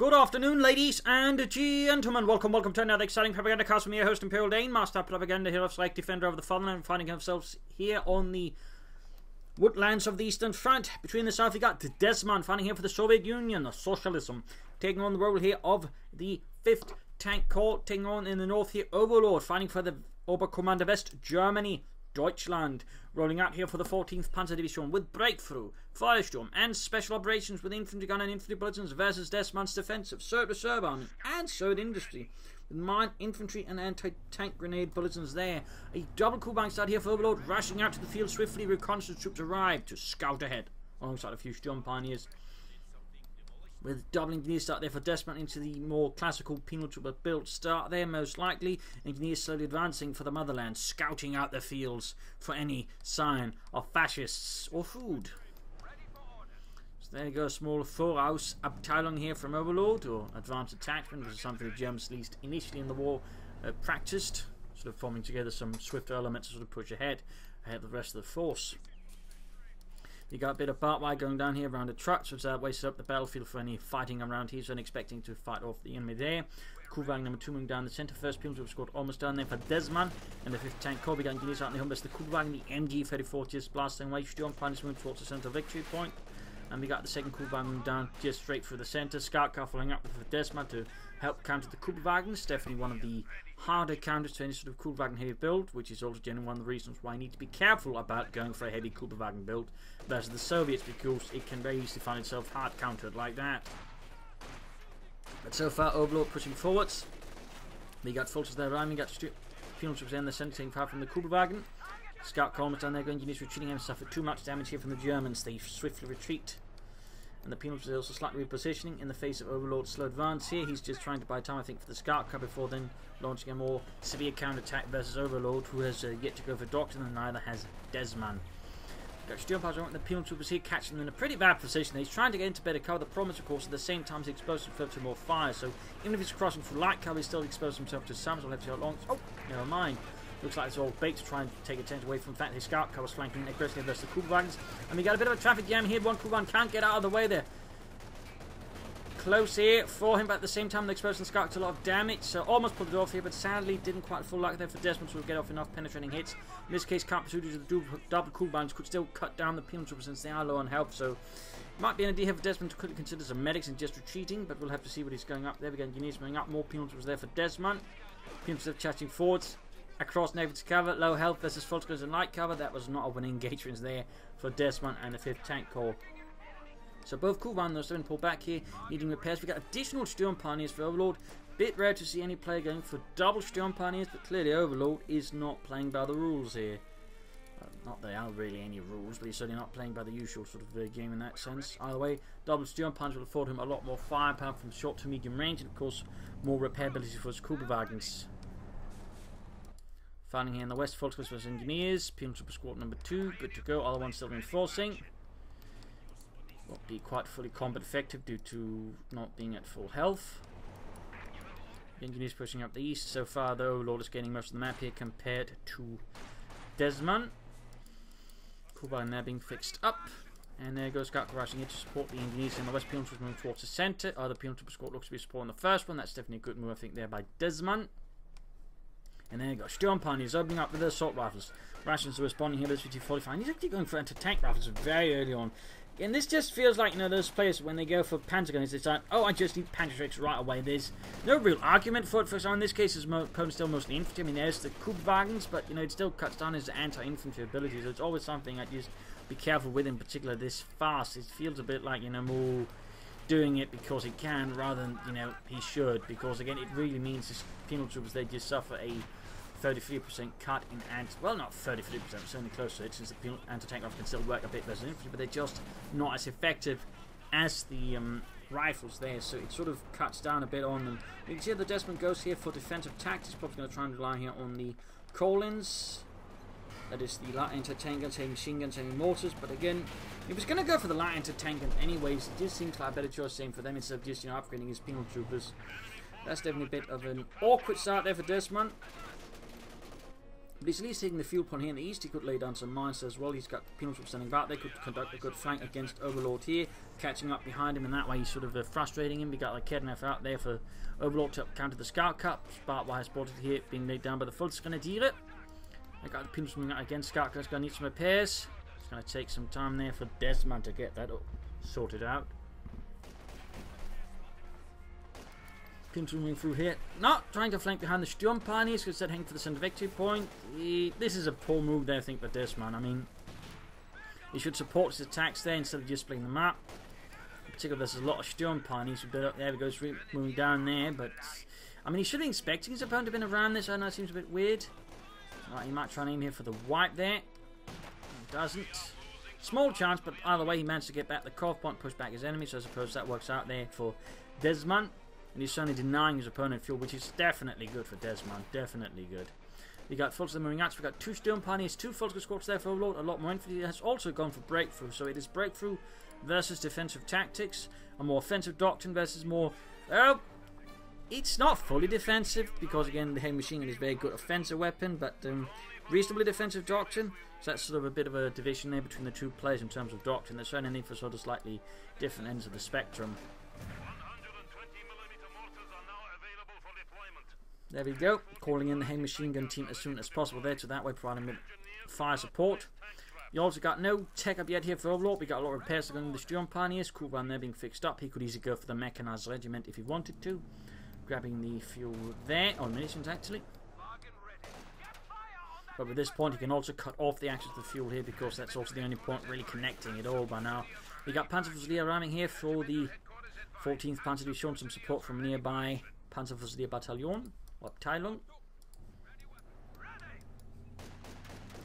Good afternoon, ladies and gentlemen. Welcome to another exciting Propagandacast from your host, Imperial Dane, Master Propaganda Hero, Select Defender of the Fatherland, finding ourselves here on the woodlands of the Eastern Front. Between the south, we got Dezman, fighting here for the Soviet Union, Socialism, taking on the role here of the 5th Tank Corps, taking on in the north here, Overlord, fighting for the Oberkommando West, Germany, Deutschland, rolling out here for the 14th Panzer Division with Breakthrough, Firestorm, and Special Operations with Infantry Gun and Infantry Platoons versus Dezman's Defensive, Serve Army, and Soviet Industry, with Mine, Infantry, and Anti-Tank Grenade Bulletins there. A double coup bank start here for Overlord, rushing out to the field swiftly. Reconnaissance troops arrive to scout ahead, alongside a few Sturm Pioneers. With doubling engineers start there for Dezman into the more classical penal trooper build start there, most likely. Engineers slowly advancing for the motherland, scouting out the fields for any sign of fascists or food. So there you go, a small Voraus Abteilung here from Overlord, or advanced attachment, which is something the Germans, at least initially in the war, practiced, sort of forming together some swift elements to sort of push ahead of the rest of the force. You got a bit of barbed wire going down here around the trucks, which wastes up the battlefield for any fighting around here, so expecting to fight off the enemy there. Kuhwagen number 2 moving down the centre. First Pilgrims have scored almost down there for Dezman, and the 5th Tank Corps began engineers out in the home base. The Kuhwagen, the MG-34 just blasting away. Sturm Pioneers moving towards the centre victory point. And we got the 2nd Kuhwagen moving down just straight through the centre. Scout car following up with Dezman to help counter the Kuhwagens. Definitely one of the harder counters to any sort of Kuhwagen heavy build, which is also generally one of the reasons why you need to be careful about going for a heavy Kuhwagen build versus the Soviets, because it can very easily find itself hard countered like that. But so far, Overlord pushing forwards. We got Fulters there arriving, got penal troops in the centre taking fire from the Kuhwagen. Scout columns down there, going engineers retreating and suffered too much damage here from the Germans. They swiftly retreat. And the penal troops are also slightly repositioning in the face of Overlord's slow advance here. He's just trying to buy time, I think, for the scout car before then launching a more severe counter-attack versus Overlord, who has yet to go for doctrine, and neither has Dezman. Got Sturm Pioneers, the penal troopers here, catching them in a pretty bad position. He's trying to get into better cover. The problem is, of course, at the same time he's exposed himself to more fire. So even if he's crossing through light cover, he's still exposed himself to some. So we'll have to see how long. Oh, never mind. Looks like it's all bait to try and take attention away from the fact his scout car was flanking aggressively versus the Kuhwagens. And we got a bit of a traffic jam here. One Kuhwagen can't get out of the way there. Close here for him, but at the same time the exposing scout to a lot of damage, so almost pulled it off here, but sadly didn't quite full luck there for Dezman to get off enough penetrating hits. In this case, can't pursue due to the double Kuhwagens, could still cut down the penal troopers since they are low on health, so might be an idea here for Dezman to quickly consider some medics and just retreating, but we'll have to see what he's going up there. We got engineers moving up, more penal troopers there for Dezman. Penal troopers charging forwards across negative cover, low health versus Fulters and light cover. That was not a winning engagement there for Dezman and the 5th Tank Corps. So both Kuhwagen, those 7 pull back here, needing repairs. We got additional Sturm Pioneers for Overlord. Bit rare to see any player going for double Sturm Pioneers, but clearly Overlord is not playing by the rules here. Not that there are really any rules, but he's certainly not playing by the usual sort of game in that sense. Either way, double Sturm Pioneers will afford him a lot more firepower from short to medium range, and of course more repairability for his Kuhwagens. Fighting here in the west, Fulters versus engineers. Penal Trooper Squad number 2, good to go. Other one still reinforcing. Won't be quite fully combat effective due to not being at full health. The engineers pushing up the east. So far, the Overlord is gaining most of the map here compared to Dezman. Kuhwagen now being fixed up. And there goes Scout rushing in to support the engineers in the west. Penal troopers moving towards the centre. The penal trooper squad looks to be supporting the first one. That's definitely a good move, I think, there by Dezman. And there you go, Sturm Pioneers opening up with their assault rifles. Rations are responding here with 50-45. He's actually going for anti-tank rifles very early on. And this just feels like, you know, those players, when they go for panzer guns, they decide, oh, I just need Panzerstrikes right away. There's no real argument for it. For example, in this case, his opponent's still mostly infantry. I mean, there's the Kuhwagens, but, you know, it still cuts down his anti-infantry abilities. So it's always something I just be careful with, in particular this fast. It feels a bit like, you know, more doing it because he can rather than, you know, he should. Because, again, it really means his penal troopers, they just suffer a 33% cut in well, not 33%, certainly close to it, since the anti-tank rifle can still work a bit versus infantry, but they're just not as effective as the rifles there, so it sort of cuts down a bit on them. You can see the Dezman goes here for defensive tactics. Probably going to try and rely here on the Collins. That is the light anti-tank guns, heavy machine guns, heavy mortars. But again, if he's going to go for the light anti-tank gun anyways, it just seems like a better choice same for them instead of just, you know, upgrading his penal troopers. That's definitely a bit of an awkward start there for Dezman. But he's at least taking the fuel point here in the east. He could lay down some mines as well. He's got penal troops standing back. They could conduct a good flank against Overlord here, catching up behind him, and that way he's sort of frustrating him. We got like Kedneff out there for Overlord to counter the Scout Cup. Spartwire spotted here, being laid down by the Volksgrenadiere. I got the penal troops moving out against Scout Cup. It's going to need some repairs. It's going to take some time there for Dezman to get that sorted out. Continuing through here, not trying to flank behind the Sturm Pioneers, instead heading for the center victory point. This is a poor move there, I think, for Dezman. I mean, he should support his attacks there instead of just playing the map. In particular, there's a lot of Sturm Pioneers. There we go, moving down there, but I mean, he should be expecting his opponent to have been around this. I know it seems a bit weird. Right, he might try and aim here for the wipe there. He doesn't. Small chance, but either way, he managed to get back the CoH point, push back his enemy, so I suppose that works out there for Dezman. And he's certainly denying his opponent fuel, which is definitely good for Dezman. Definitely good. We got Fulton moving out. So we got 2 Sturm Pioneers, 2 Fulton Squads there for Overlord. A lot more infantry. Has also gone for breakthrough. So it is breakthrough versus defensive tactics. A more offensive doctrine versus more. Well, it's not fully defensive because again the heavy machine gun is a very good offensive weapon, but reasonably defensive doctrine. So that's sort of a bit of a division there between the two players in terms of doctrine. There's certainly a need for sort of slightly different ends of the spectrum. There we go, calling in the heavy machine gun team as soon as possible there, to that way providing them fire support. You also got no tech up yet here for Overlord. We got a lot of repairs going in the Sturm Pioneers. Kuban there being fixed up. He could easily go for the mechanized regiment if he wanted to. Grabbing the fuel there, or munitions actually. But at this point he can also cut off the access to the fuel here because that's also the only point really connecting it all by now. We got Panzerfusilier ramming here for the 14th Panzer Division, showing some support from nearby Panzerfusilier Battalion. Abteilung.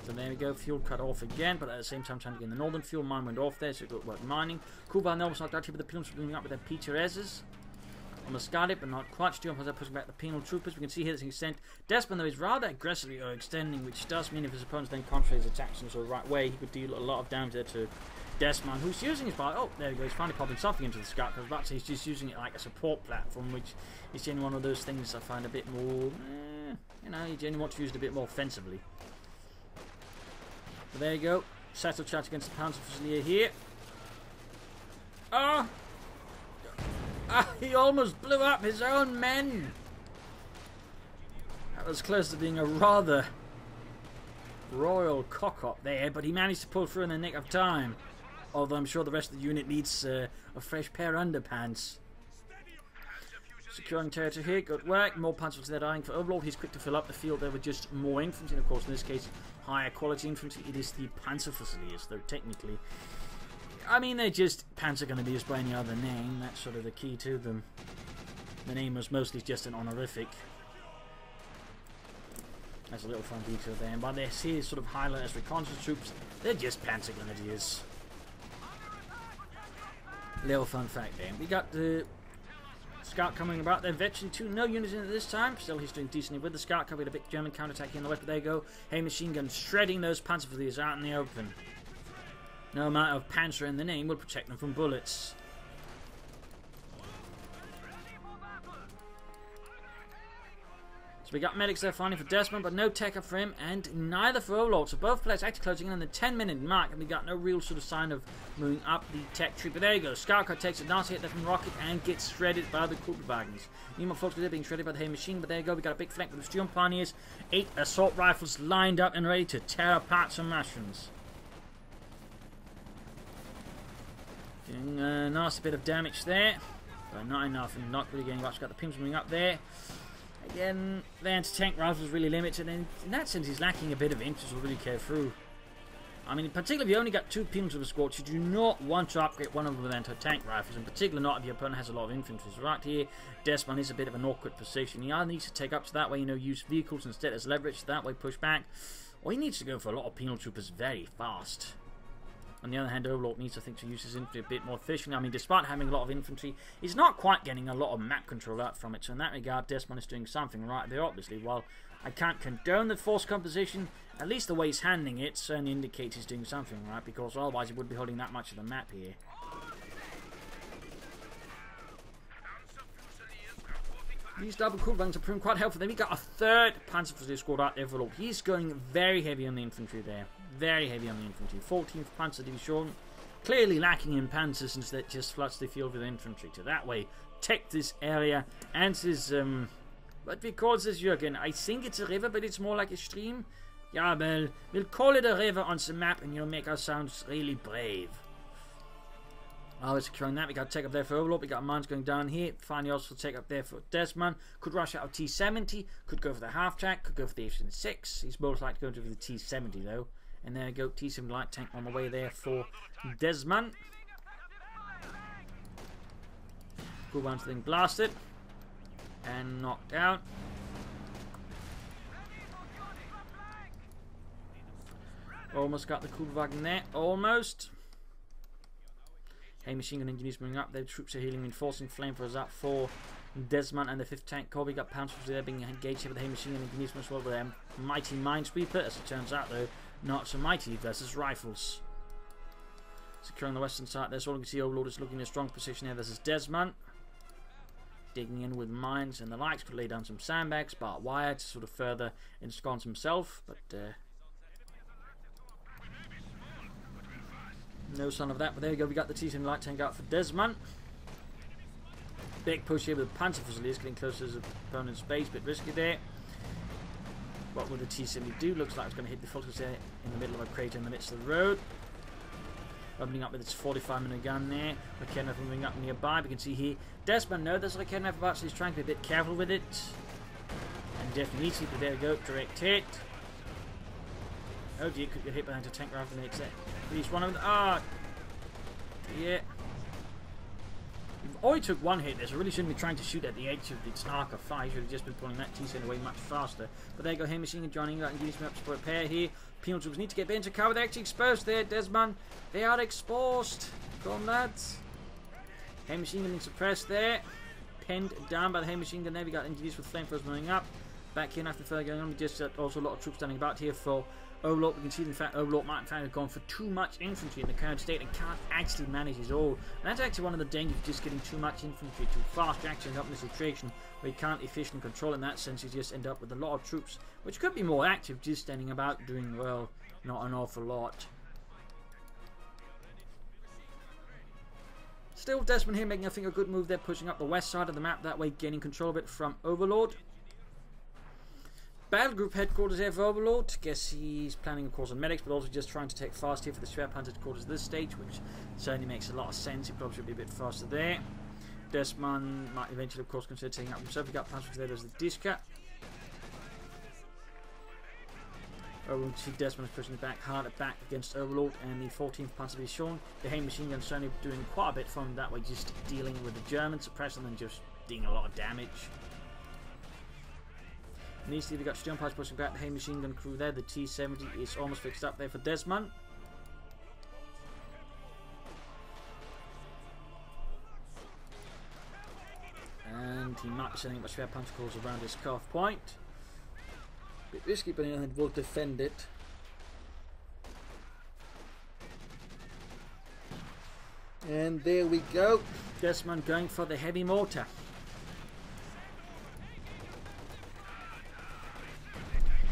So there we go, fuel cut off again, but at the same time trying to get the northern fuel. Mine went off there, so it got work mining. Kuban almost knocked out here with the penal troopers moving up with their Peterezes. Almost got it, but not quite. Sturm has pushing back the penal troopers. We can see here that he's sent Dezman, though, is rather aggressively extending, which does mean if his opponents then concentrate his attacks in the right way, he could deal a lot of damage there to Dezman, who's using his bar. Oh, there he goes. He's finally popping something into the Scout. I was about to say he's just using it like a support platform, which is generally one of those things I find a bit more, you know, you generally want to use it a bit more offensively. But there you go. Settle charge against the Panzerfusilier here. Oh! He almost blew up his own men! That was close to being a rather royal cock-up there, but he managed to pull through in the nick of time. Although I'm sure the rest of the unit needs a fresh pair of underpants. Securing territory here, good work. More panzers there dying for Overlord. He's quick to fill up the field there with just more infantry. And of course, in this case, higher quality infantry. It is the Panzerfusiliers, though technically, I mean, they're just Panzergrenadiers by any other name. That's sort of the key to them. The name was mostly just an honorific. That's a little fun detail there. And by this here, sort of highlight as reconnaissance troops, they're just Panzergrenadiers. Little fun fact there. We got the Scout coming about there. Virtually no units in it this time. Still, he's doing decently with the Scout. Covered a big German counterattack in the west. But there you go. Heavy machine gun shredding those Panzerfusiliers out in the open. No amount of Panzer in the name will protect them from bullets. So we got medics there finally for Dezman, but no tech up for him, and neither for Overlord. So both players actually closing in on the 10-minute mark, and we got no real sort of sign of moving up the tech tree. But there you go. Scout Car takes a nasty hit there from the rocket and gets shredded by the Kupferwagens. Meanwhile, folks, they're being shredded by the heavy machine, but there you go. We got a big flank with the Sturm Pioneers. 8 assault rifles lined up and ready to tear apart some Russians. Doing a nasty bit of damage there, but not enough, and not really getting much. Got the pins moving up there. Again, the anti-tank rifle is really limited, and in that sense he's lacking a bit of interest to really carry through. I mean, in particular, if you only got 2 pins of a squad, you do not want to upgrade one of them with anti-tank rifles, in particular not if your opponent has a lot of infantry. So right here, Dezman is a bit of an awkward position. He either needs to take up, so that way, you know, use vehicles instead as leverage, so that way push back, or he needs to go for a lot of penal troopers very fast. On the other hand, Overlord needs, I think, to use his infantry a bit more efficiently. I mean, despite having a lot of infantry, he's not quite getting a lot of map control out from it. So in that regard, Dezman is doing something right there, obviously. While I can't condone the force composition, at least the way he's handling it certainly indicates he's doing something right, because otherwise he wouldn't be holding that much of the map here. These double cooldowns are proving quite helpful. Then we got a third Panzer Fusilier squad out there for Overlord. He's going very heavy on the infantry there. Very heavy on the infantry. 14th Panzer Division. Clearly lacking in panzers since that just floods the field with infantry. To that way, take this area. And this, what we call this, Jürgen? I think it's a river, but it's more like a stream. Yeah, well, we'll call it a river on the map and you'll make us sound really brave. While we're securing that, we got take up there for Overlord. We got mines going down here. Finally, also take up there for Dezman. Could rush out of T70. Could go for the half track. Could go for the F-6. He's most likely going to go for the T70 though. And there we go. T70 light tank on the way there for Dezman. Cool one's thing blasted and knocked out. Almost got the Kuhlwagen there. Almost. Hey, machine gun engineers moving up. Their troops are healing, reinforcing flamethrowers up for Dezman and the 5th Tank Corps. We got Panzers there being engaged here with the Hey machine gun engineers as well with their mighty minesweeper. As it turns out, though, not so mighty versus rifles. Securing the western side. There's all you can see. Overlord is looking in a strong position here. This is Dezman. Digging in with mines and the likes. Could lay down some sandbags, barbed wire to sort of further ensconce himself. But no sign of that, but there we go. We got the T-70 light tank out for Dezman. Big push here with Panzer Fusiliers getting close to his opponent's base. Bit risky there. What will the T-70 do? Looks like it's going to hit the focus there in the middle of a crater in the midst of the road. Opening up with its 45mm gun there. Raketenwerfer moving up nearby. We can see here Dezman. No, there's a Raketenwerfer about, so he's trying to be a bit careful with it. And definitely needs to, but there we go. Direct hit. Oh dear, could get hit behind a tank rather than it's it. At least one of them. Ah! Yeah. You've only took one hit there, so really shouldn't be trying to shoot at the edge of the Snarker 5. Should have just been pulling that T-70 away much faster. But there you go, Hey machine gun joining that and getting some up to repair here. Penal troops need to get into cover. They're actually exposed there, Dezman. They are exposed. Come on, lads. Hey machine gun being suppressed there. Pinned down by the Hey machine gun there. We got engineers with flamethrowers moving up. Back here, after further going on, we just also a lot of troops standing about here for Overlord. We can see, in fact, Overlord might in fact have gone for too much infantry in the current state and can't actually manage it all. And that's actually one of the dangers of just getting too much infantry too fast. You actually end up in a situation where you can't efficiently control. In that sense, you just end up with a lot of troops, which could be more active, just standing about doing, well, not an awful lot. Still, Dezman here making, I think, a good move there, pushing up the west side of the map, that way gaining control of it from Overlord. Battle Group headquarters here for Overlord. Guess he's planning, of course, on medics, but also just trying to take fast here for the Schwerpanzer headquarters at this stage, which certainly makes a lot of sense. He probably should be a bit faster there. Dezman might eventually, of course, consider taking up himself. We got Panzer there. There's the Diska. Oh, we see Dezman is pushing back harder back against Overlord and the 14th Panzer Division. The Hey machine gun certainly doing quite a bit from that way, just dealing with the Germans, suppressing them and just dealing a lot of damage. And easily we got Sturmpires pushing back the Hey machine gun crew there. The T-70 is almost fixed up there for Dezman. And he might be sending up Schwerpanzer calls around his cutoff point. Bit risky, but he will defend it. And there we go. Dezman going for the heavy mortar.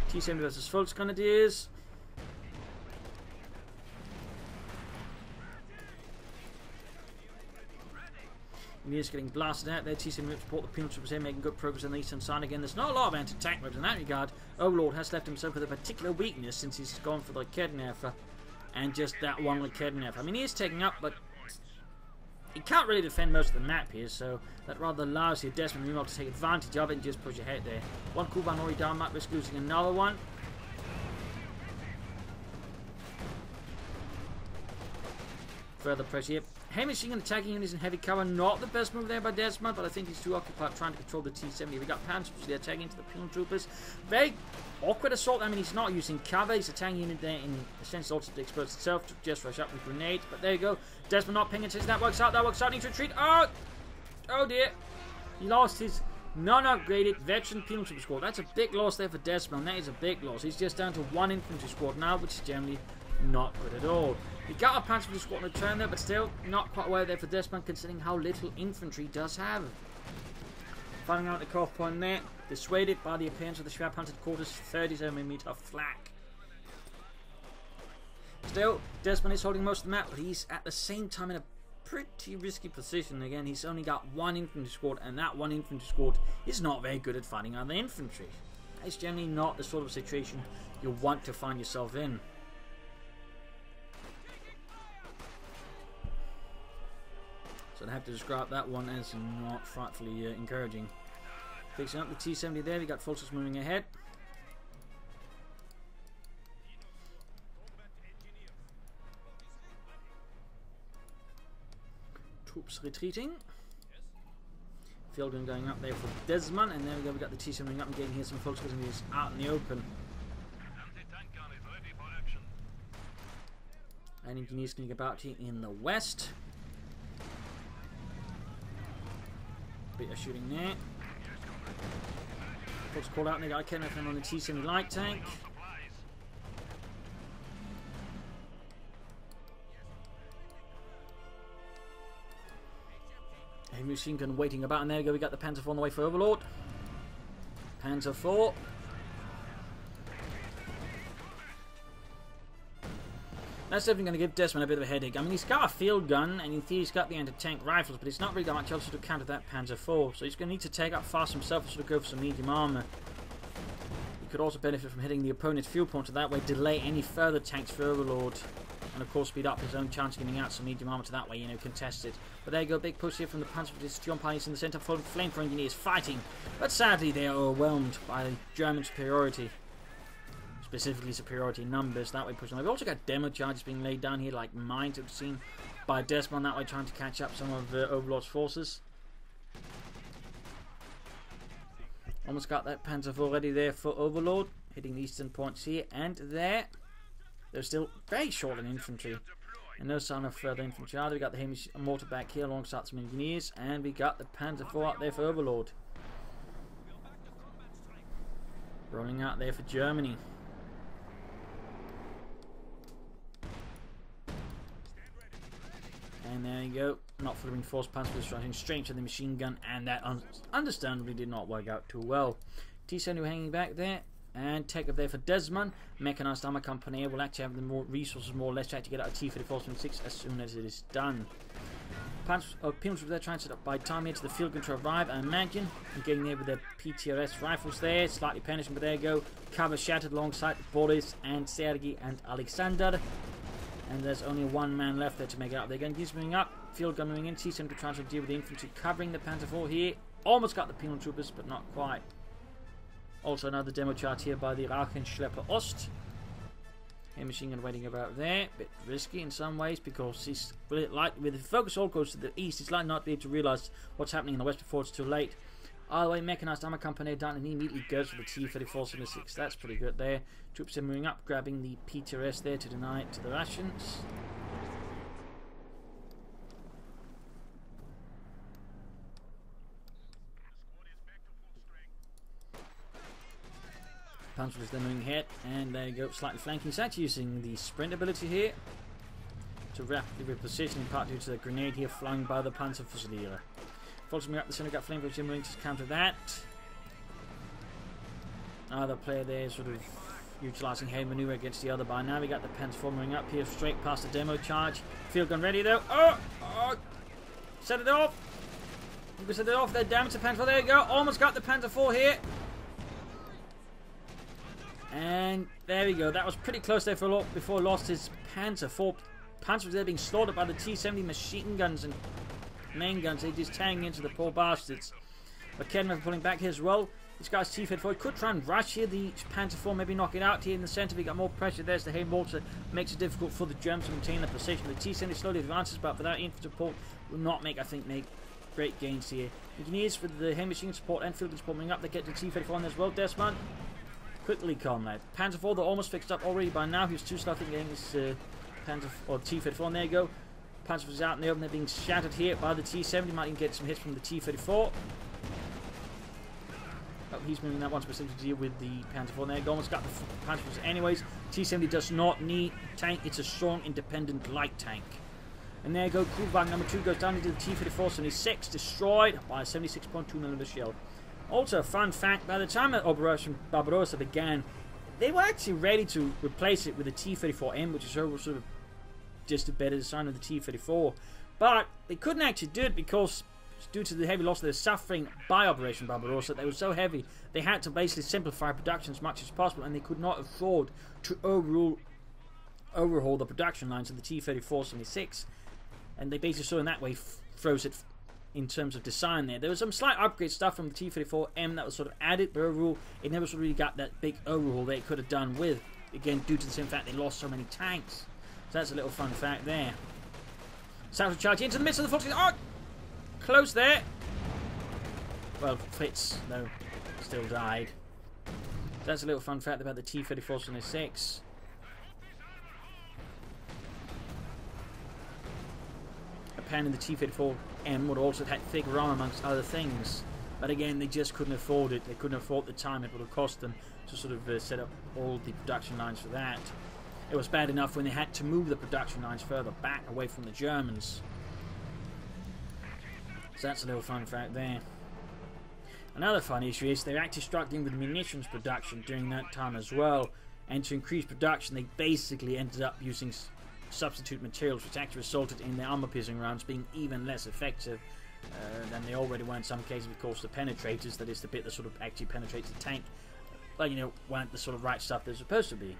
T-70 versus Volksgrenadiers. He is getting blasted out there. T-70 support the penal troops here, making good progress on the eastern side again. There's not a lot of anti-tank moves in that regard. Overlord has left himself with a particular weakness since he's gone for the Raketenwerfer and just that one Raketenwerfer. I mean, he is taking up, but he can't really defend most of the map here, so that rather allows the Dezman meanwhile to take advantage of it and just push ahead there. One Kuban already down, might risk losing another one. Further pressure here. Hey machine gun attacking units in heavy cover, not the best move there by Dezman, but I think he's too occupied trying to control the T-70. We got Panzers there attacking into the penal troopers. Very awkward assault. I mean, he's not using cover. He's attacking unit there in a sense also to expose itself to just rush up with grenades. But there you go. Dezman not pinging attention. That works out. That works out. Needs to retreat. Oh dear. He lost his non-upgraded veteran penal trooper squad. That's a big loss there for Dezman. That is a big loss. He's just down to one infantry squad now, which is generally not good at all. We got a Panzer squad on the turn there, but still not quite well there for Dezman, considering how little infantry does have. Finding out the core point there, dissuaded by the appearance of the Schwer Panzer quarters 37mm flak. Still, Dezman is holding most of the map, but he's at the same time in a pretty risky position. Again, he's only got one infantry squad, and that one infantry squad is not very good at fighting other infantry. It's generally not the sort of situation you want to find yourself in. So I have to describe that one as not frightfully encouraging. Fixing up the T-70 there, we got forces moving ahead. Troops retreating. Field gun going up there for Dezman, and there we go, we got the T-70 up and getting here some folks because he's out in the open. And engineers going about here in the west. Bit of shooting there. Folks called out and they got a nothing on the T-70 light tank. A machine gun waiting about, and there we go, we got the Panzer IV on the way for Overlord. Panzer IV. That's definitely going to give Dezman a bit of a headache. I mean, he's got a field gun, and in theory he's got the anti-tank rifles, but he's not really got much else to counter that Panzer IV. So he's going to need to take up fast himself and sort of go for some medium armor. He could also benefit from hitting the opponent's field point, so that way delay any further tanks for Overlord. And of course speed up his own chance of getting out some medium armor to that way, you know, contest it. But there you go, big push here from the Panzer with John Pines in the centre, followed flame for engineers fighting. But sadly they are overwhelmed by German superiority. Specifically superiority in numbers, that way pushing. We've also got demo charges being laid down here like mines we've seen by Dezman, that way trying to catch up some of Overlord's forces. Almost got that Panzer IV already there for Overlord, hitting the eastern points here and there. They're still very short in infantry. And no sign of further infantry either. We got the Hamish mortar back here alongside some engineers, and we got the Panzer IV out there for Overlord. Rolling out there for Germany. And there you go, not fully reinforced Panzer was running straight to the machine gun, and that understandably did not work out too well. T-70 hanging back there, and take up there for Dezman. Mechanized Armor Company will actually have the more resources, more or less, to get out of T-34-76 as soon as it is done. Penals were there trying to set up by time here to the field gun to arrive, I imagine, and getting there with their PTRS rifles there, slightly punishing, but there you go. Cover shattered alongside Boris and Sergei and Alexander. And there's only one man left there to make it out. They're going to keep moving up. Field gun moving in. T-70 trying to deal with the infantry covering the Panzer IV here. Almost got the penal troopers, but not quite. Also another demo chart here by the Rauchenschlepper Ost. A machine gun waiting about there. Bit risky in some ways because he's with the focus all goes to the east. He's likely not to be able to realise what's happening in the west before it's too late. Either way, Mechanized Armor Company down, and he immediately goes for the T-34-76. That's pretty good there. Troops are moving up, grabbing the PTRS there to deny it to the Russians. Panzer is then moving ahead, and there you go, slightly flanking. He's actually using the sprint ability here to rapidly reposition, in part due to the grenade here flung by the Panzerfusilier. Folks moving up the centre, got flame for moving to counter that. Either player there sort of utilising heavy manoeuvre against the other by now. We got the Panzer IV moving up here straight past the demo charge. Field gun ready though. Oh! Set it off! You can set it off there, damage the Panzer IV. There you go. Almost got the Panzer IV here. And there we go. That was pretty close there for a lot before he lost his Panzer IV. Panzer was there being slaughtered by the T-70 machine guns and main guns. They just tagging into the poor bastards. But Kedman pulling back here as well. This guy's T-34 could try and rush here. The Panzer IV maybe knock it out here in the centre. We got more pressure. There's the Heimwalter. Makes it difficult for the Germans to maintain the position. The T-70 slowly advances, but without infantry support will not make great gains here. Engineers with the heavy machine support and field support moving up. They get the T-34 on as well. Dezman. Quickly comrade. Panzer IV, they're almost fixed up already by now. He was too slow in getting his Panzer or T-34. And there you go. Panzer was out in the open. They're being shattered here by the T-70. Might even get some hits from the T-34. Oh, he's moving that one specifically to deal with the Panzer IV. There you go. Almost got the Panzer IV. Anyways, T-70 does not need tank. It's a strong, independent light tank. And there you go. Kuhlwagen number 2 goes down into the T-34. 76 destroyed by a 76.2mm shell. Also, a fun fact, by the time that Operation Barbarossa began, they were actually ready to replace it with the T-34M, which is sort of just a better design of the T-34. But they couldn't actually do it because, due to the heavy loss they were suffering by Operation Barbarossa, they were so heavy, they had to basically simplify production as much as possible, and they could not afford to overhaul the production lines of the T-34-76. And they basically saw in that way froze it in terms of design there. There was some slight upgrade stuff from the T-34M that was sort of added, but overall it never sort of really got that big overhaul they could have done with, again due to the same fact they lost so many tanks. So that's a little fun fact there. South charge into the midst of the Fox. Oh! Close there. Well, Fritz, though, still died. That's a little fun fact about the T-34-76. Apparently the T-34M would also have had thicker armor amongst other things. But again, they just couldn't afford it. They couldn't afford the time it would have cost them to sort of set up all the production lines for that. It was bad enough when they had to move the production lines further back away from the Germans. So that's a little fun fact there. Another fun issue is they're actually struggling with munitions production during that time as well. And to increase production, they basically ended up using substitute materials, which actually resulted in their armor-piercing rounds being even less effective than they already were in some cases, because the penetrators, that is the bit that sort of actually penetrates the tank, well, you know, weren't the sort of right stuff they're supposed to be.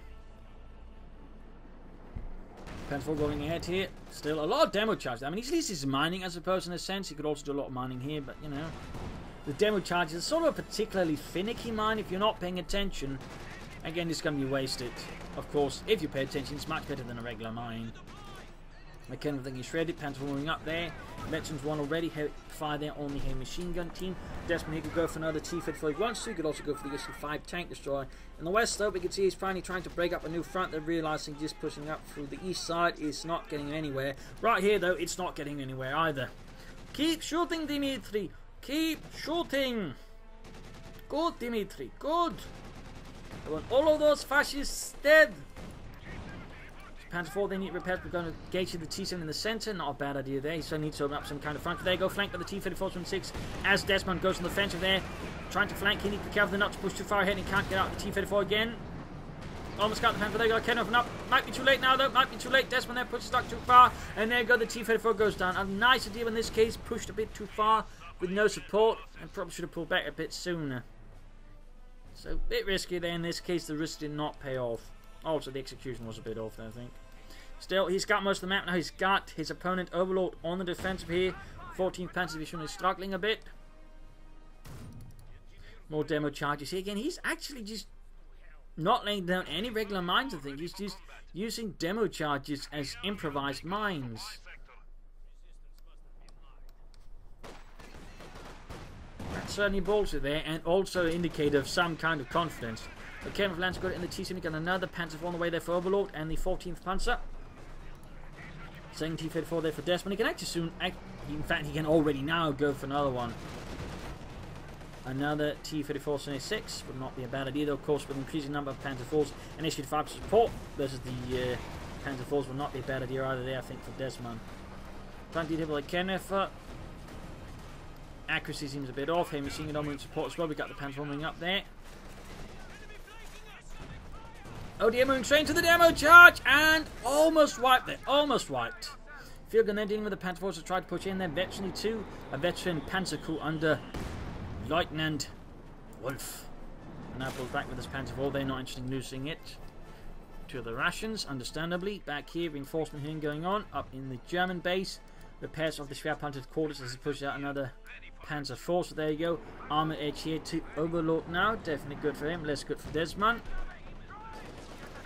Panzer IV going ahead here. Still a lot of demo charges. I mean, at least he's mining, I suppose, in a sense. He could also do a lot of mining here, but, you know, the demo charges are sort of a particularly finicky mine. If you're not paying attention, again, it's going to be wasted. Of course, if you pay attention, it's much better than a regular mine. McKenna thing is shredded. Panzer moving up there. Veterans one already. Fire there on the heavy machine gun team. Dezman here could go for another T-34 if he wants to. He could also go for the issue-5 tank destroyer. In the west, though, we can see he's finally trying to break up a new front. They're realizing just pushing up through the east side is not getting anywhere. Right here, though, it's not getting anywhere either. Keep shooting, Dimitri. Keep shooting. Good, Dimitri. Good. I want all of those fascists dead. Panzer IV, they need repairs. We're going to engage the T7 in the centre. Not a bad idea there. He still needs to open up some kind of flank. There you go, flanked by the T-34-76 as Dezman goes on the offensive there. Trying to flank. He needs to be careful not to push too far ahead. He can't get out the T-34 again. Almost got the Panzer. There you go. Can open up. Might be too late now, though. Might be too late. Dezman there pushes stuck too far. And there you go. The T-34 goes down. A nice idea in this case. Pushed a bit too far with no support. And probably should have pulled back a bit sooner. So, a bit risky there in this case. The risk did not pay off. Also, the execution was a bit off there, I think. Still, he's got most of the map now. He's got his opponent Overlord on the defensive here. 14th Panzer Division is struggling a bit. More demo charges here. Again, he's actually just not laying down any regular mines, I think. He's just using demo charges as improvised mines. That's certainly bullshit there, and also an indicator of some kind of confidence. The Ken of Lance got it in the T7. Got another Panzer on the way there for Overlord, and the 14th Panzer. Second T-34 there for Dezman. He can actually soon, in fact, he can already now go for another one. Another T-34-76 would not be a bad idea, though, of course, with an increasing number of Panzer IVs and issued 5 support versus the Panzer IVs would not be a bad idea either there, I think, for Dezman. Trying to deal with a Kenneth. Accuracy seems a bit off. Hey, machine gun moving support as well. We got the Panzer moving up there. Oh dear, moving straight into the demo charge and almost wiped it. Almost wiped. Field gun then dealing with the Panzer forces to try to push in there. Veteran too. A veteran Panzer coup under Lieutenant Wolf. And now pulls back with this Panzer IV. They're not interested in losing it to the Russians, understandably. Back here, reinforcement here going on. Up in the German base. Repairs of the Schwerpanzer quarters as he pushes out another Panzer IV. So there you go. Armor edge here to Overlord now. Definitely good for him. Less good for Dezman.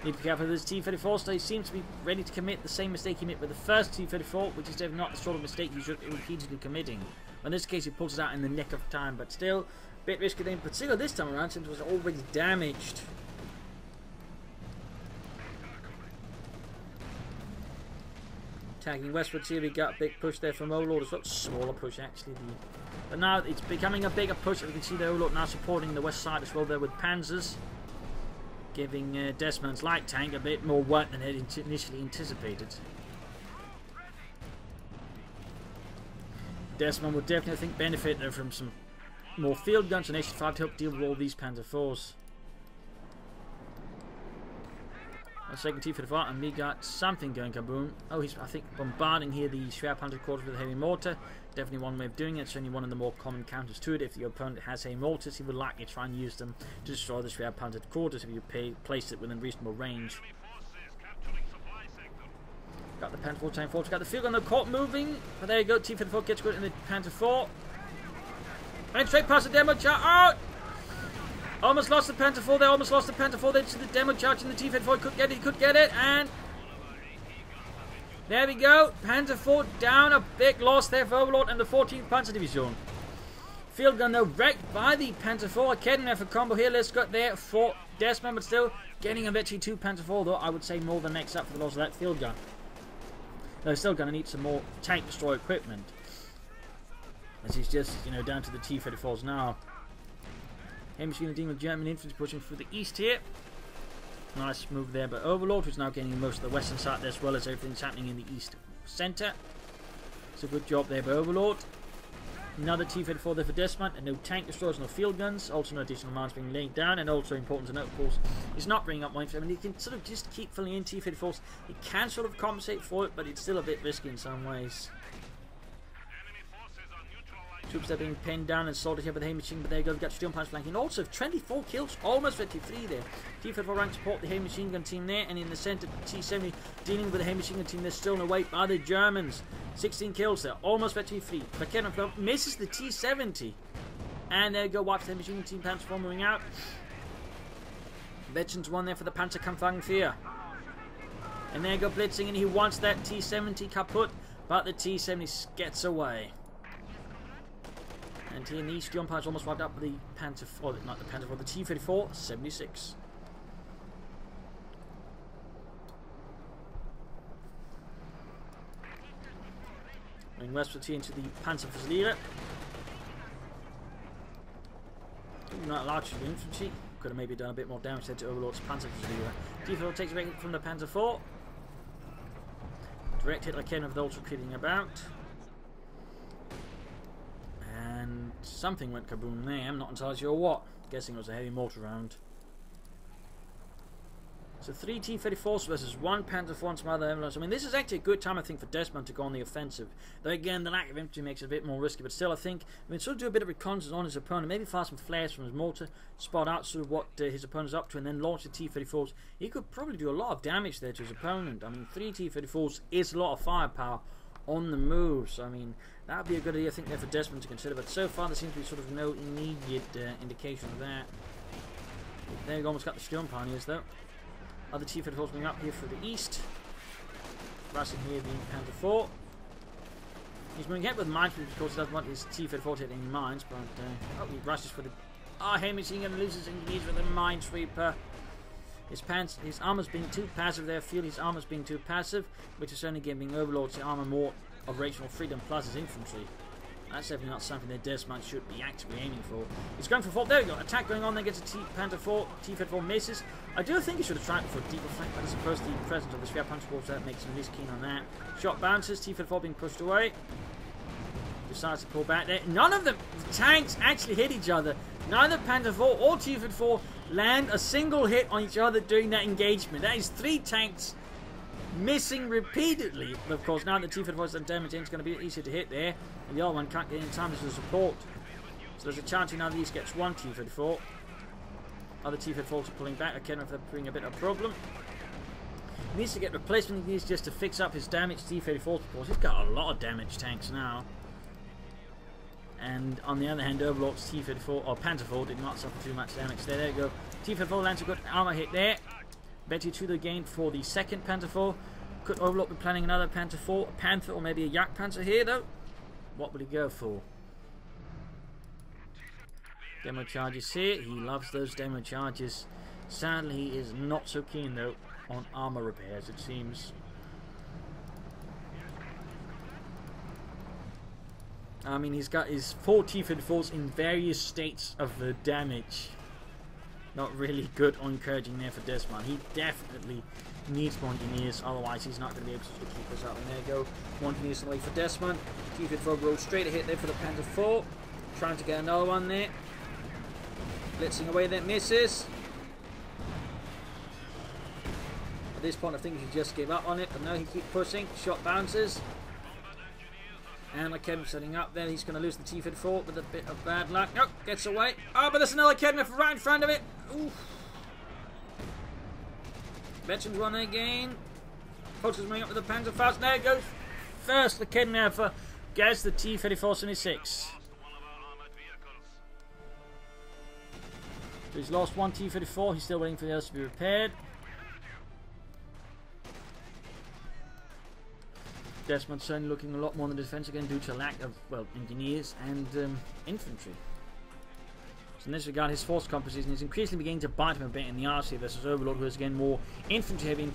Need to be careful with this T-34, so he seems to be ready to commit the same mistake he made with the first T-34, which is definitely not the sort of mistake you should repeatedly committing. In this case, he pulls it out in the nick of time, but still, a bit risky then, but still this time around, since it was already damaged. Tagging westwards here, we got a big push there from Overlord as well. Smaller push, actually. But now it's becoming a bigger push, as we can see the Overlord now supporting the west side as well there with Panzers. Giving Dezman's light tank a bit more work than it initially anticipated. Dezman would definitely, I think, benefit from some more field guns and HC5 to help deal with all these Panzer IVs. A second T-55 and we got something going kaboom. Oh, he's, I think, bombarding here the Schwerpanzer quarters with a heavy mortar. Definitely one way of doing it. It's only one of the more common counters to it. If your opponent has heavy mortars, he would likely try and use them to destroy the Schwerpanzer quarters if you place it within reasonable range. Got the Panzer IV tank force. Got the field gun, the court moving. But there you go. T-54 gets good in the Panzer IV. And straight past the demo charge. Oh! Almost lost the Panzer IV there, almost lost the Panzer IV there to the demo charge in the T-54. He could get it, and there we go. Panzer IV down, a big loss there for Overlord and the 14th Panzer Division. Field gun though wrecked by the Panzer IV. Getting there for combo here. Let's go there for Dezman, but still getting eventually 2 Panzer IV, though I would say more than makes up for the loss of that field gun. They're still going to need some more tank destroyer equipment, as he's just, you know, down to the T-34s now. Machine dealing with German infantry pushing through the east here. Nice move there by Overlord, who's now gaining most of the western side as well as everything's happening in the east centre. So good job there by Overlord. Another T-34 there for Dezman, and no tank destroyers, no field guns. Also no additional mines being laid down, and also important to note, of course, he's not bringing up mines. I mean, he can sort of just keep filling in T-34s. He can sort of compensate for it, but it's still a bit risky in some ways. Troops are being pinned down and slaughtered here by the heavy machine, but there you go, we've got Sturmpanzer flanking. Also 24 kills, almost 53 there. T-54 rank support the heavy machine gun team there, and in the centre, T-70 dealing with the heavy machine gun team. They're still away by the Germans. 16 kills there, almost 53. Propagandacaster misses the T-70. And there you go, watch the heavy machine gun team Panzer IV moving out. Veterans one there for the Panzerkampfwagen 4. And there you go, blitzing, and he wants that T-70 kaput, but the T-70 gets away. And here in the east, the Empire's almost wiped up with the Panzer IV, not the Panzer IV, the T-34, 76. Going westwards here into the Panzer Fusilier. Not large infantry. Could have maybe done a bit more damage there to Overlord's Panzer Fusilier. T-34 takes a break from the Panzer IV. Direct hit like Ken with the ultra creeping about. And something went kaboom there. I'm not entirely sure what. Guessing it was a heavy mortar round. So 3 T-34s versus 1 Panzer IV and some other ambulance. I mean, this is actually a good time, I think, for Dezman to go on the offensive. Though again, the lack of infantry makes it a bit more risky. But still, I think, sort of do a bit of reconnaissance on his opponent. Maybe fire some flares from his mortar, spot out sort of what his opponent's up to, and then launch the T-34s. He could probably do a lot of damage there to his opponent. I mean, 3 T-34s is a lot of firepower on the move. So, I mean, that would be a good idea, I think, there for Dezman to consider. But so far, there seems to be sort of no immediate indication of that. There you go, almost got the Sturmpioneers, though. Other T-34s moving up here through the east. Rushing here the Panzer IV. He's moving ahead with mines because he doesn't want his T-34 to hit any mines, but oh, he rushes for the heavy machine gun, loses engagement with the minesweeper. His armor's being too passive there. I feel his armor's being too passive, which is only giving Overlord's armor more operational freedom plus his infantry. That's definitely not something that Dezman should be actively aiming for. He's going for fault. There we go. Attack going on. Then gets a Panzer IV. T-34 misses. I do think he should have tried for a deeper flank, but I suppose the presence of the Schwerpanzer quarter makes him least keen on that. Shot bounces. T-34 being pushed away. Decides to pull back there. None of the tanks actually hit each other. Neither Panzer IV or T-34 land a single hit on each other during that engagement. That is 3 tanks missing repeatedly. But of course, now that T-34 has done damage, it's going to be easier to hit there. And the other one can't get any time as a support. So there's a chance now that he gets 1 T-34. Other T-34s are pulling back. Again, if they're bringing a bit of a problem. He needs to get replacement. He needs just to fix up his damaged T-34s, of course. He's got a lot of damaged tanks now. And on the other hand, Overlord's T-34 or Panzer IV did not suffer too much damage there. There you go. T-34 lands a good armor hit there. Betty to the gain for the second Panzer IV. Could Overlord be planning another Panzer IV, a Panther, or maybe a Yak Panzer here, though? What would he go for? Demo charges here. He loves those demo charges. Sadly, he is not so keen, though, on armor repairs, it seems. I mean, he's got his 4 T-34s in various states of the damage. Not really good or encouraging there for Dezman. He definitely needs more engineers, otherwise he's not going to be able to keep us up. And there you go, more engineers away for Dezman. T-34 rolls straight ahead there for the Panzer IV. Trying to get another one there. Blitzing away that misses. At this point I think he just gave up on it, but no, he keeps pushing. Shot bounces. And Academy setting up there. He's going to lose the T-54 with a bit of bad luck. Nope, gets away. Oh, but there's another Academy right in front of it. Oof. Veterans one again. Folks running up with the Panzer fast. There it goes. First, the Kidnapper gets the T-34-76. So he's lost one T-34. He's still waiting for the others to be repaired. Dezman certainly looking a lot more on the defense again due to lack of, well, engineers and infantry. So in this regard, his force composition is increasingly beginning to bite him a bit in the arse here versus Overlord, who is again more infantry heavy,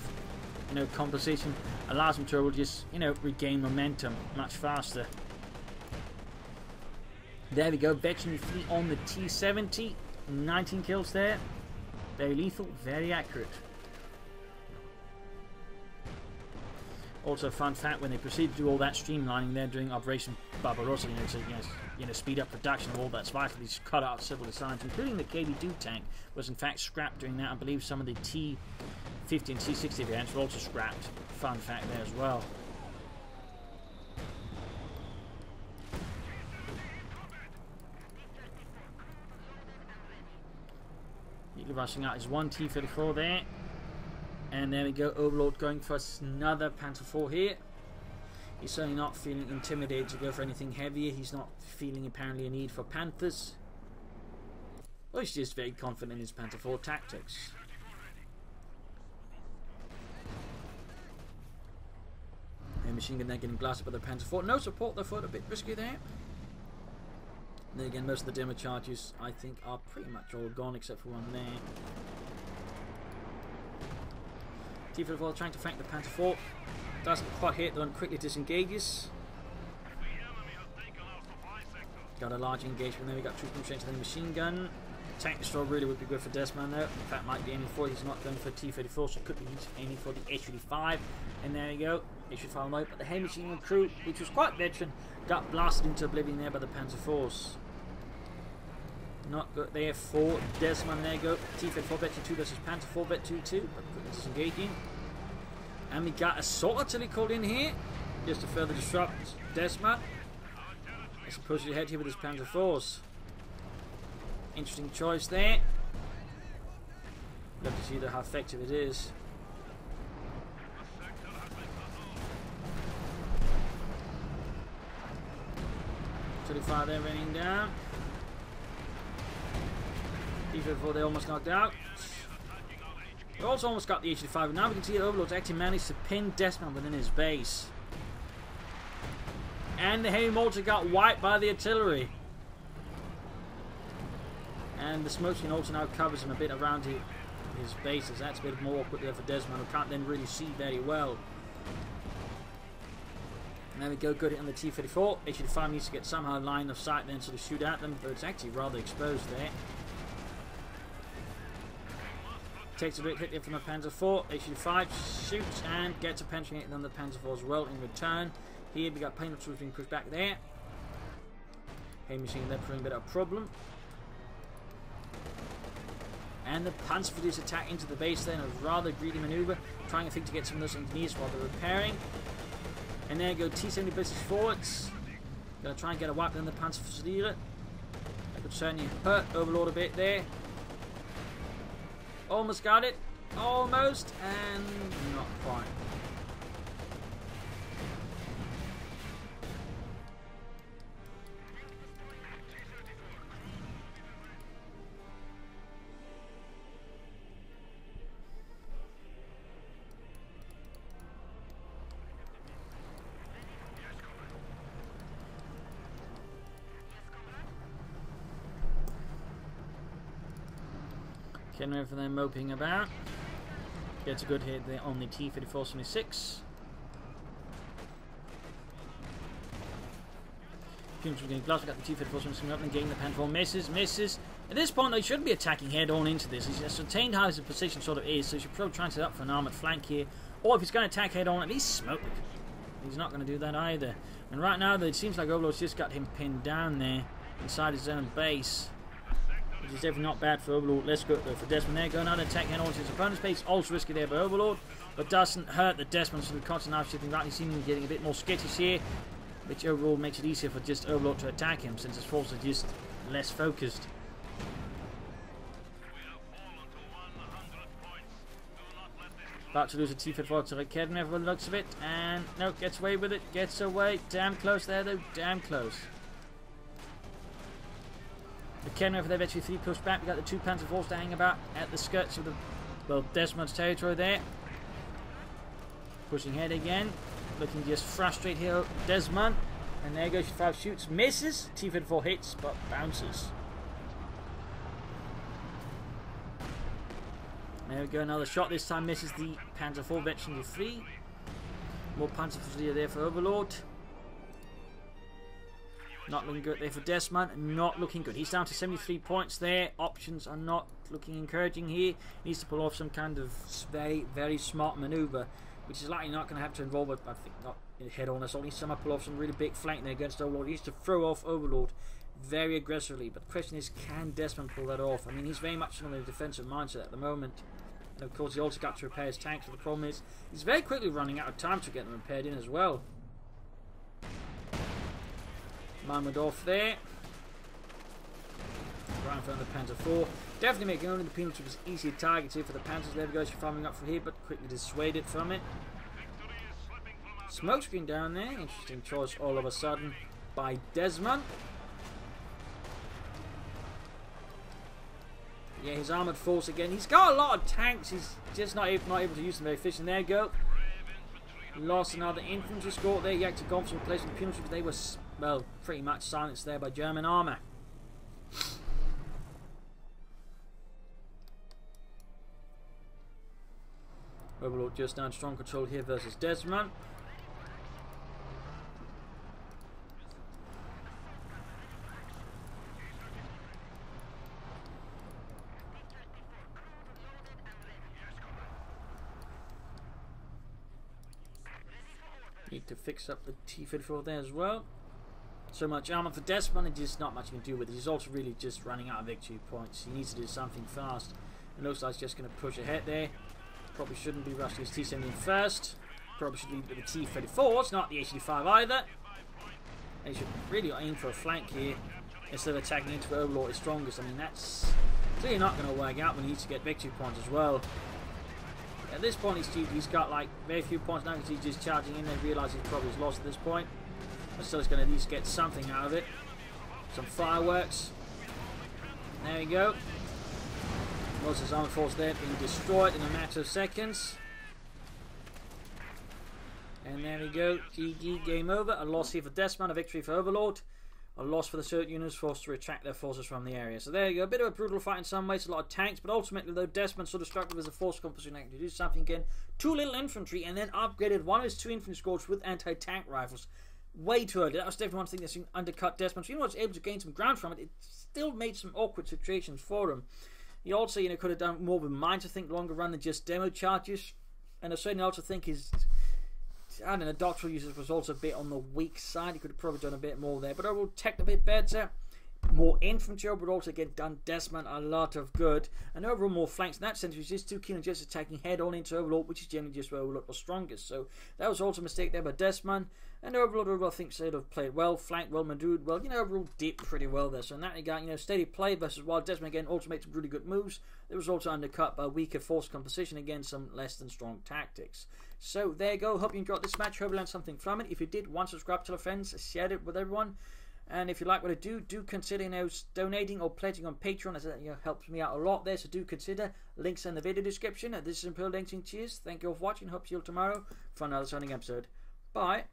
composition, allows him to just, regain momentum much faster. There we go, veteran fleet on the T-70, 19 kills there, very lethal, very accurate. Also, fun fact: when they proceed to do all that streamlining, they're doing Operation Barbarossa, to speed up production of all that's vital. He's cut out several designs, including the KB2 tank, was in fact scrapped during that. I believe some of the T-50 and T-60 variants were also scrapped. Fun fact there as well. Neatly rushing out his one T-34 there. And there we go, Overlord going for another Panther 4 here. He's certainly not feeling intimidated to go for anything heavier. He's not feeling apparently a need for Panthers. Well, he's just very confident in his Panther 4 tactics. And machine gun there getting blasted by the Panther 4. No support though, for a bit risky there. And then again, most of the demo charges I think are pretty much all gone except for one there. T-54 trying to flank the Panther 4. Doesn't quite hit, then quickly disengages. Got a large engagement there. We got troop straight to the machine gun. Tank destroyer really would be good for Dezman though. In fact, might be aiming for it. He's not going for T-34, so could be aiming for the H-35. And there you go, H-35 low. But the heavy machine gun crew, which was quite veteran, got blasted into oblivion there by the Panzer 4s. Not good there for Dezman. There you go. T-34 veteran 2 versus Panther 4 veteran 2, but quickly disengaging. And we got assault artillery called in here, just to further disrupt Dezman. I suppose you head here with his Panzer 4s. Interesting choice there. Love to see how effective it is. T-35 there raining down. T-34 they almost knocked out. We also almost got the H-35. Now we can see that Overlord's actually managed to pin Dezman within his base. And the heavy mortar got wiped by the artillery. And the smoke screen also now covers him a bit around his base. As that's a bit more awkward there for Dezman, who can't then really see very well. And there we go, good hit on the T-34. H-35 needs to get somehow line of sight then, so to shoot at them, but it's actually rather exposed there. Takes a bit hit there from the Panzer 4. H-35 shoots and gets a penetrating on the Panzer 4 as well in return. Here we got painted troops being pushed back there. Heavy machine there proving a bit of a problem. And the Panzer 4 attack into the base there in a rather greedy maneuver, trying I think to get some of those engineers while they're repairing. And there you go, T-70 bases forwards. Gonna try and get a wipe on the Panzer 4. That could certainly hurt Overlord a bit there. Almost got it. Almost. And not quite. Getting ready for them moping about. Gets a good hit there on the T-34-76. Infantry getting glass. We got the T-34-76 up and getting the Panther 4. Misses. At this point, they shouldn't be attacking head on into this. He's ascertained how his position sort of is, so he should probably try and set up for an armoured flank here. Or if he's going to attack head on, at least smoke it. He's not going to do that either. And right now, it seems like Overlord's just got him pinned down there. inside his own base, which is definitely not bad for Overlord. Let's go though for Dezman there, going out and attacking head on to his opponent's base. Also risky there by Overlord, but doesn't hurt the Dezman, so the constant knife shifting back. You see him getting a bit more skittish here, which overall makes it easier for just Overlord to attack him, since his forces are just less focused. About to lose a T-54 to Academy, everyone looks of it, and no, gets away with it, gets away. Damn close there though, damn close. Academy for their Vetri 3 push back. We got the 2 Panzer forces to hang about at the skirts of the, well, Dezman's territory there. Pushing ahead again, looking to just frustrate here Dezman, and there goes 5 shoots, misses. T-54 hits but bounces. There we go, another shot, this time misses the Panzer IV Veteran 3. More Panzer IV there for Overlord. Not looking good there for Dezman, not looking good. He's down to 73 points there. Options are not looking encouraging here. Needs to pull off some kind of very, very smart maneuver, which is likely not going to have to involve, I think, not head-on assault. He needs to pull off some really big flank there against Overlord. He needs to throw off Overlord very aggressively, but the question is, can Dezman pull that off? I mean, he's very much in a defensive mindset at the moment. And of course, he also got to repair his tanks, but the problem is, he's very quickly running out of time to get them repaired in as well. Mahmoud off there. Right in front of the Panzer IV. Definitely making only the penalty was easier targeted for the Panzers. There we go, she's farming up for here, but quickly dissuaded from it. Smokescreen down there. Interesting choice all of a sudden by Dezman. Yeah, his armoured force again. He's got a lot of tanks. He's just not able to use them very efficiently. There you go. Lost another infantry squad there. He had to go for some placement penalties, but they were, well, pretty much silenced there by German armour. Overlord just down strong control here versus Dezman. Need to fix up the T-54 there as well. So much armor for Dezman, and just not much he can do with it. He's also really just running out of victory points. He needs to do something fast. It looks like he's just going to push ahead there. Probably shouldn't be rushing his T-70 first. Probably should leave with the T-34s, not the H-85 either. And he should really aim for a flank here instead of attacking into Overlord is strongest. I mean, that's really not going to work out when he needs to get victory points as well. At this point, he's got like very few points now because he's just charging in and realizes he's probably lost at this point. But still, he's going to at least get something out of it. Some fireworks. There we go. Most of his armor force there being destroyed in a matter of seconds. And there we go. GG, game over. A loss here for Dezman, a victory for Overlord. A loss for the Soviet Union's forced to retract their forces from the area. So there you go, a bit of a brutal fight in some ways, a lot of tanks, but ultimately though Dezman sort of struck with as a force composition to do something again. 2 little infantry and then upgraded one of his 2 infantry squads with anti-tank rifles. Way too early. That was definitely one thing that's undercut Dezman. So even though he was able to gain some ground from it, it still made some awkward situations for him. He also, could have done more with mines, I think, longer run than just demo charges. And I certainly also think his, I don't know, doctoral usage was also a bit on the weak side. He could have probably done a bit more there. But overall, tech a bit better. More infantry, but also again done Dezman a lot of good. And overall, more flanks. In that sense, he was just too keen on just attacking head on into Overlord, which is generally just where Overlord was strongest. So that was also a mistake there by Dezman. And overall, I think sort of played well, flanked well, maneuvered well. Overall did pretty well there. So in that regard, steady play versus while Dezman again also made some really good moves. It was also undercut by weaker force composition against some less than strong tactics. So there you go. Hope you enjoyed this match. Hope you learned something from it. If you did, subscribe, tell your friends, share it with everyone. And if you like what I do consider donating or pledging on Patreon, as that helps me out a lot there. So do consider. Links in the video description. This is Imperial Dancing. Cheers. Thank you all for watching. Hope to see you all tomorrow for another signing episode. Bye.